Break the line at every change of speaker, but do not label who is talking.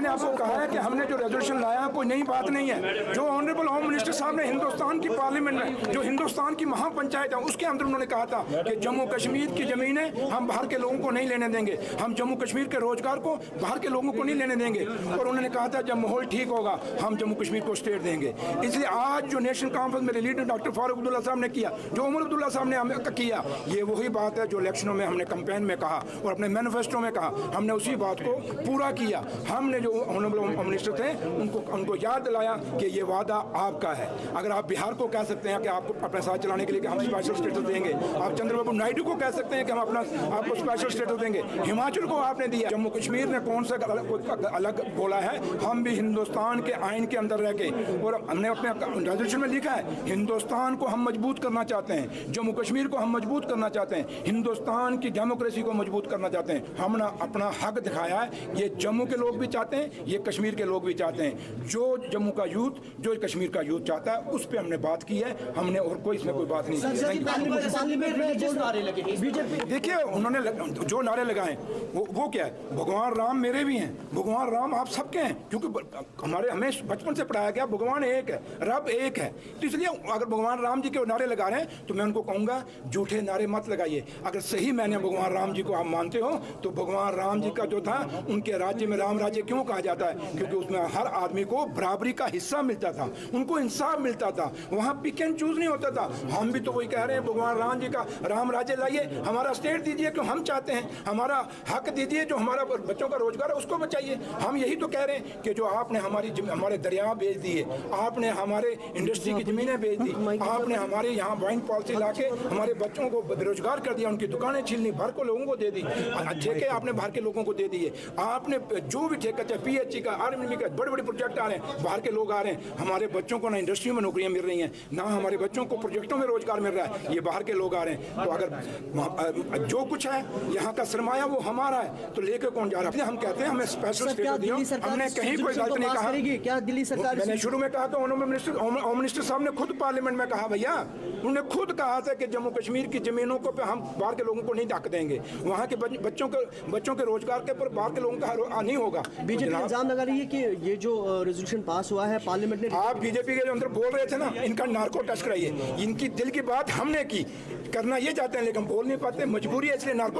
मैंने आपको कहा है कि हमने जो रेजोल्यूशन लाया कोई नई बात नहीं है। जो ऑनरेबल होम मिनिस्टर साहब ने हिंदुस्तान की पार्लियामेंट में जो हिंदुस्तान की महापंचायत है उसके अंदर उन्होंने कहा था कि जम्मू कश्मीर की जमीनें हम बाहर के लोगों को नहीं लेने देंगे, हम जम्मू कश्मीर के रोजगार को बाहर के लोगों को नहीं लेने देंगे। और उन्होंने कहा था जब माहौल ठीक होगा हम जम्मू कश्मीर को स्टेट देंगे। इसलिए आज जो नेशनल कॉन्फ्रेंस मेरे लीडर डॉक्टर फारूक अब्दुल्ला साहब ने किया, जो उमर अब्दुल्ला साहब ने किया, ये वही बात है जो इलेक्शनों में हमने कैंपेन में कहा और अपने मैनिफेस्टो में कहा। हमने उसी बात को पूरा किया। हमने जो ऑनरेबल होम मिनिस्टर थे उनको याद दिलाया कि ये वादा आपका है। अगर आप बिहार को कह सकते हैं कि आपको अपने साथ चलाने के लिए कि हम स्पेशल स्टेटस देंगे, आप चंद्रबाबू नायडू को कह सकते हैं कि हम आपको स्पेशल स्टेटस देंगे, हिमाचल को आपने दिया। जम्मू कश्मीर ने कौन सा अलग बोला है? हम भी हिंदुस्तान के आइन के अंदर रह के, और हमने अपने रेजोल्यूशन में लिखा है हिंदुस्तान को हम मजबूत करना चाहते हैं, जम्मू कश्मीर को हम मजबूत करना चाहते हैं, हिंदुस्तान की डेमोक्रेसी को मजबूत करना चाहते हैं। हमने अपना हक दिखाया है। ये जम्मू के लोग भी चाहते हैं, ये कश्मीर के लोग भी चाहते हैं। जो जम्मू का यूथ, जो कश्मीर का यूथ चाहता है उस पर हमने बात की है। हमने और कोई इसमें कोई बात नहीं की। देखिए उन्होंने जो नारे लगाए वो क्या है? भगवान राम मेरे भी हैं, भगवान राम आप सबके हैं, क्योंकि हमें बचपन से पढ़ाया गया भगवान एक है, रब एक है। तो इसलिए अगर भगवान राम जी के नारे लगा रहे हैं तो मैं उनको कहूँगा झूठे नारे मत लगाइए। अगर सही मैंने भगवान राम जी को आप मानते हो तो भगवान राम जी का जो था उनके राज्य में राम राज्य क्यों कहा जाता है? क्योंकि उसमें हर आदमी को बराबरी का हिस्सा मिलता था, उनको इंसाफ मिलता था, वहाँ पिक एंड चूज नहीं होता था। हम भी तो वही कह रहे हैं भगवान राम जी का राम राज्य लाइए, हमारा स्टेट दीजिए क्यों हम चाहते हैं, हमारा हक दीजिए, जो हमारा बच्चों का रोजगार है उसको बचाइए। हम यही तो कह रहे हैं कि जो आपने हमारे दरिया बेच दिए, आपने हमारे इंडस्ट्री की जमीनें बेच दी, आपने हमारे यहाँ वाइन पॉलिसी ला के हमारे बच्चों को बेरोजगार कर दिया, उनकी दुकानें छीन ली, भर को लोगों को दे दी, ठेके आपने बाहर के लोगों को दे दिए। आपने जो भी ठेका चाहे PHE का, RMB का, बड़े बड़े प्रोजेक्ट आ रहे हैं, बाहर के लोग आ रहे हैं, हमारे बच्चों को ना इंडस्ट्री में नौकरियां मिल रही हैं, ना हमारे बच्चों को प्रोजेक्टों में रोजगार मिल रहा है, ये बाहर के लोग आ रहे हैं। तो अगर जो कुछ है यहाँ का सरमाया वो हमारा है तो लेके कौन जा रहा है? हम कहते हैं हमें स्पेशल स्टेटस दियो, हमने कहीं कोई गलत नहीं कहा। क्या दिल्ली सरकार, मैंने शुरू में कहा था, होम मिनिस्टर साहब ने खुद पार्लियामेंट में कहा, भैया उन्होंने खुद कहा था कि जम्मू कश्मीर की जमीनों को पे हम बाहर के लोगों को नहीं हक देंगे, वहाँ के बच्चों के रोजगार के पर बाहर के लोगों का नहीं होगा।
बीजेपी इल्जाम लगा रही है कि ये जो रेजोल्यूशन पास हुआ है पार्लियामेंट ने,
आप बीजेपी के जो अंदर बोल रहे थे ना, इनका नार्को टेस्ट कराइए। इनकी दिल की बात हमने की, करना ये चाहते हैं लेकिन बोल नहीं पाते, मजबूरी है, इसलिए नार्को